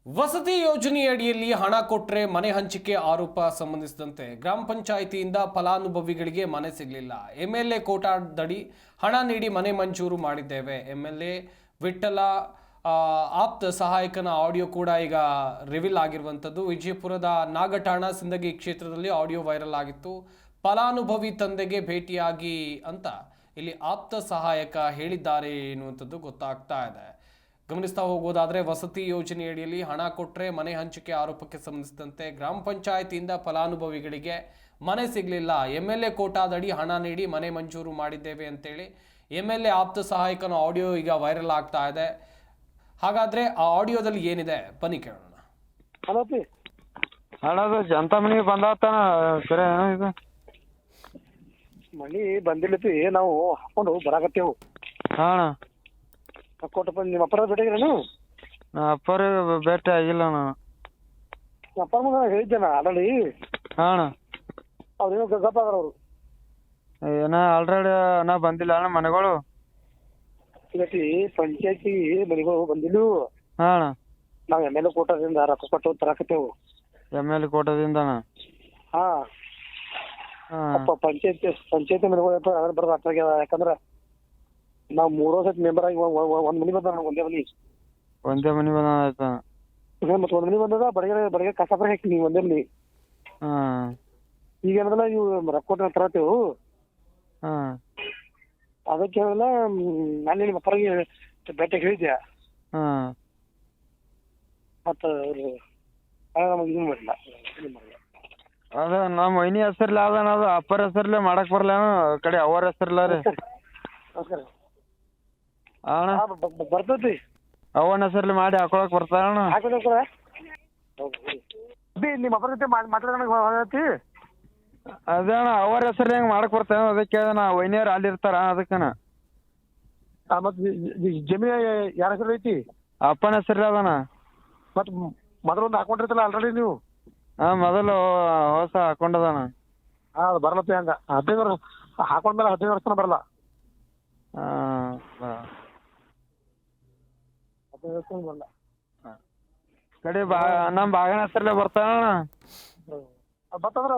ವಸತಿ ಯೋಜನೆಯಡಿಯಲ್ಲಿ ಹಣ ಕೊಟ್ಟರೆ ಮನೆ ಹಂಚಿಕೆ ಆರೋಪ ಸಂಬಂಧಿಸಿದಂತೆ ಗ್ರಾಮ ಪಂಚಾಯಿತಿಯಿಂದ ಫಲಾನುಭವಿಗಳಿಗೆ ಮನೆ ಸಿಗಲಿಲ್ಲ. ಎಂಎಲ್ಎ ಕೋಟಾದಡಿ ಹಣ ನೀಡಿ ಮನೆ ಮಂಜೂರು ಮಾಡಿದ್ದೇವೆ. ಎಂಎಲ್ಎ ವಿಠ್ಠಲ ಆಪ್ತ ಸಹಾಯಕನ ಆಡಿಯೋ ಕೂಡ ಈಗ ರಿವೀಲ್ ಆಗಿರುವಂಥದ್ದು. ವಿಜಯಪುರದ ನಾಗಠಾಣ ಸಿಂದಗಿ ಕ್ಷೇತ್ರದಲ್ಲಿ ಆಡಿಯೋ ವೈರಲ್ ಆಗಿತ್ತು. ಫಲಾನುಭವಿ ತಂದೆಗೆ ಭೇಟಿಯಾಗಿ ಅಂತ ಇಲ್ಲಿ ಆಪ್ತ ಸಹಾಯಕ ಹೇಳಿದ್ದಾರೆ ಎನ್ನುವಂಥದ್ದು ಗೊತ್ತಾಗ್ತಾ ಇದೆ. ಗಮನಿಸ್ತಾ ಹೋಗೋದಾದ್ರೆ ವಸತಿ ಯೋಜನೆಯಡಿಯಲ್ಲಿ ಹಣ ಕೊಟ್ಟರೆ ಮನೆ ಹಂಚಿಕೆ ಆರೋಪಕ್ಕೆ ಸಂಬಂಧಿಸಿದಂತೆ ಗ್ರಾಮ ಪಂಚಾಯಿತಿಯಿಂದ ಫಲಾನುಭವಿಗಳಿಗೆ ಮನೆ ಸಿಗಲಿಲ್ಲ. ಎಂಎಲ್ಎ ಕೋಟಾದಡಿ ಹಣ ನೀಡಿ ಮನೆ ಮಂಜೂರು ಮಾಡಿದ್ದೇವೆ ಅಂತೇಳಿ ಎಂಎಲ್ಎ ಆಪ್ತ ಸಹಾಯಕನ ಆಡಿಯೋ ಈಗ ವೈರಲ್ ಆಗ್ತಾ ಇದೆ. ಹಾಗಾದ್ರೆ ಆ ಆಡಿಯೋದಲ್ಲಿ ಏನಿದೆ ಬನ್ನಿ ಕೇಳೋಣ. ಹಣದ ಜನತಾ ಮನೆಗೆ ಬಂದಾತನ ಸರಿ ಇದು ಮನಿ ಬಂದಿಲ್ಲತಿ ನಾವು ಹಾಕೊಂಡು ಬರಾಕತ್ತೇವು. ಹಾಂ ಕೊಟ್ಟಪ್ಪ ನಿಮ್ಮ ಅಪ್ಪರ ಭೇಟಿಯಾಗಿರೇನು? ನಾ ಅಪ್ಪರಿಗೆ ಭೇಟಿ ಆಗಿಲ್ಲ ನಾನು. ಅಪ್ಪರ ಮಗ ಹೇಳಿದ್ದೇನ ಆಲ್ರೆಡಿ. ಹಾಂ ಅವ್ರೇನೋ ಗಪ್ಪ ಅದಾರ ಅವರು. ಏನ ಆಲ್ರೆಡಿ ನಾ ಬಂದಿಲ್ಲ ಅಣ್ಣ ಮನೆಗಳು. ಇವತ್ತಿ ಪಂಚಾಯತಿ ಮನೆಗಳು ಬಂದಿಲ್ಲ. ಹಾಂ ನಾವು ಎಮ್.ಎಲ್.ಎ ಕೋಟದಿಂದ ರೊಕ್ಕ ಕೊಟ್ಟು ತರಾಕತ್ತೇವು. ಎಮ್.ಎಲ್.ಎ ಕೋಟದಿಂದಣ್ಣ. ಹಾ ಹಾಂ ಅಪ್ಪ ಪಂಚಾಯತಿ ಮನೆಗಳು ಬರೋದು ಅಷ್ಟಾಗ್ಯದ. ಯಾಕಂದ್ರ ನಾವು 3 ವರ್ಷ ಮೆಂಬರ್ ಆಗಿ ಒಂದ್ ಮನಿ ಬಂದ ಒಂದೇ ಮನಿ. ಒಂದೇ ಮನೆ ಬಂದ ಆಯ್ತಾ? ಮತ್ತೆ ಒಂದ್ ಮನಿ ಬಂದದ ಬಡಗೆ ಕಸಾಪುರ ಹಾಕಿ ಒಂದೇ ಮನಿ. ಹಾಂ ಈಗ ಏನದಲ್ಲ ಇವು ರೊಕ್ಕ ಕೊಟ್ಟು ತರತ್ತೇವು. ಹಾಂ ಅದಕ್ಕೆ ಏನಲ್ಲ ನಾನು ನಿಮ್ಮ ಅಪ್ಪರಿಗೆ ಭೇಟಿ ಹೇಳಿದ್ದೆ. ಹಾಂ ಮತ್ತ ಅವರು ನಮಗೆ ಇದು ಮಾಡಿಲ್ಲ. ಅದ ನಮ್ಮ ವೈನಿ ಹೆಸರ್ಲಿ ಅದಣ್ಣ, ಅದು ಅಪ್ಪರ ಹೆಸರ್ಲೆ ಮಾಡಕ್ ಬರಲ್ಲ ಕಡೆ ಅವ್ರ ಹೆಸರ್ಲ ರೀ. ನಮಸ್ಕಾರ. ಅಣ್ಣ ಬರ್ತೈತಿ ಅವನ ಹೆಸರ್ಲಿ ಮಾಡಿ ಹಾಕೊಳಕ್ ಬರ್ತಾರಣ್ಣ. ಹಾಕೋದ್ರ ನಿಮ್ಮ ಅಪ್ಪರ ಜೊತೆ ಮಾತಾಡೋಣತಿ. ಅದೇ ಅಣ್ಣ ಅವ್ರ ಹೆಸರ್ಲಿ ಹೆಂಗ್ ಮಾಡಕ್ ಬರ್ತಾವ ಅದಕ್ಕೆ ನಾ ವೈನಿಯವ್ರು ಅಲ್ಲಿ ಇರ್ತಾರ ಅದಕ್ಕನ. ಮತ್ ಜಮೀನ್ ಯಾರ ಹೆಸರು ಐತಿ? ಅಪ್ಪನ ಹೆಸರ್ಲಿ ಅದಣ್ಣ. ಮತ್ ಮೊದಲೊಂದು ಹಾಕೊಂಡಿರ್ತಲ್ಲ ಆಲ್ರೆಡಿ ನೀವು. ಹಾಂ ಮೊದಲು ಹೊಸ ಹಾಕೊಂಡದಣ್ಣ. ಹಾ ಅದು ಬರ್ಲತ್ತ ಹಂಗ 15 ವರ್ಷ ಹಾಕೊಂಡ್ಮೇಲೆ 15 ವರ್ಷ ಬರಲ್ಲ. ಹಾಂ 15 ವರ್ಷ ಬರಲ್ಲ. ಕಡೆ ನಮ್ಮ ಬಾಗನ ಹೆಸರ್ಲೆ ಬರ್ತಾವಣ್ಣ. ಬರ್ತಂದ್ರ